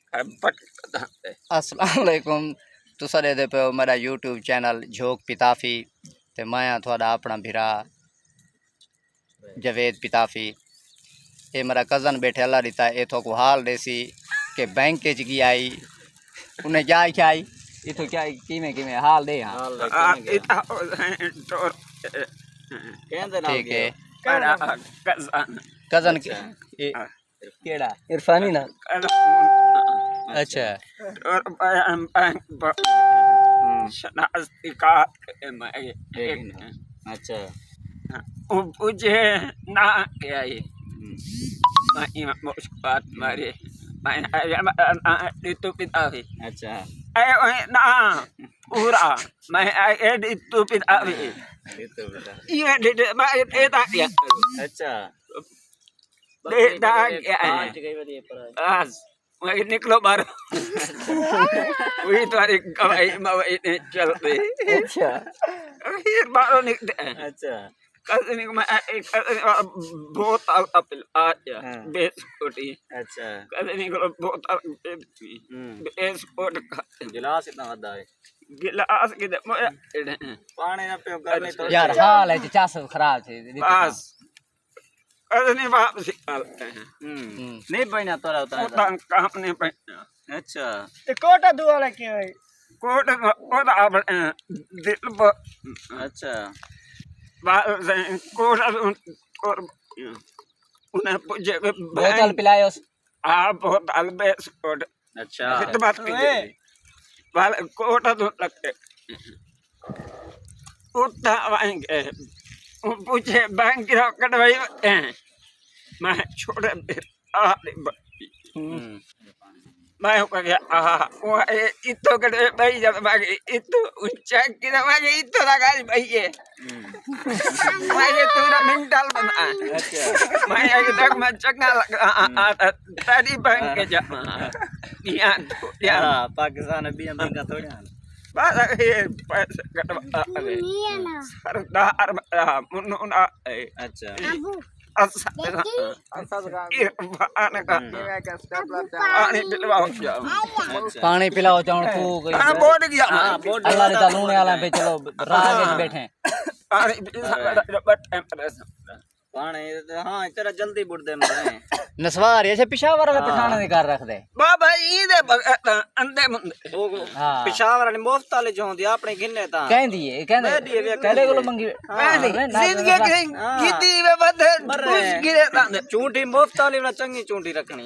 अस्सलाम वालेकुम तुसा दे पे हो मेरा यूट्यूब चैनल झोक पिताफी ते मैं थोड़ा अपना भिरा जवेद पिताफी। ये मेरा कज़न बैठे अल्लाह दिता है इथों को हाल देसी के बैंक च गई आई उन्हें क्या आई इथों क्या किमें किमें हाल दे हाँ ठीक है कज़न केड़ा इरफानी ना अच्छा अच्छा मुझे ना क्या ये बात मारे itu pitawi अच्छा na ura mai itu pitawi itu betul iya de tak ya अच्छा de tak ya as mai niklo baru itu hari kawai mau ini chelde अच्छा akhir baru nik अच्छा kasih मैं बहुत अपील आया बेसपोर्टी अच्छा kasih ini kalau बहुत बेसपोर्ट गिलास इतना वड्डा है गिलास के मैं पानी ना पियो गर्मी तो यार हाल है चास खराब थी बस kasih ini वापस निकालते हैं नहीं पहना तोरा होता utang काम नहीं पहना अच्छा ते कोटा दुआ लेके आई कोट आप दिल पर अच्छा कोट और उन्हें पूछे बोतल पिलायो आप बोतल बेसपोर्ट अच्छा फिर बात कीजिए वाले कोटा तो लगते उतना आएंगे पूछे बैंक की कटवाई मैं छोड़े मैं कह गया वो इतो कटे भाई जब बाकी इतो ऊंचा की बाकी इतो लगा भाई ये मैं ये पूरा मेंटल बना मैं आगे तक मैं चंगा लगा तरी बैंक के जमा या पाकिस्तान अभी हम का थोड़ा बस ये पैसे कटवा सरदार मुन्ना अच्छा पानी पिलाओ चाउन तू बोर्ड गया अल्लाह रे लूने वाला पे चलो राह में बैठे पानी हां तेरा जल्दी बुड़ दे मैं नसवार ऐसे पेशावर वाला पठाने दे कर रख दे बाबा ई दे अंदे मुंदे हां पेशावर वाले मुफ्त वाले जो होंदी अपने गिन्ने ता कहंदी है कहंदे कहले को मंगी जिंदगी कीती वे बदे कुछ गिरे ता चूंटी मुफ्त वाली चंगी चूंटी रखनी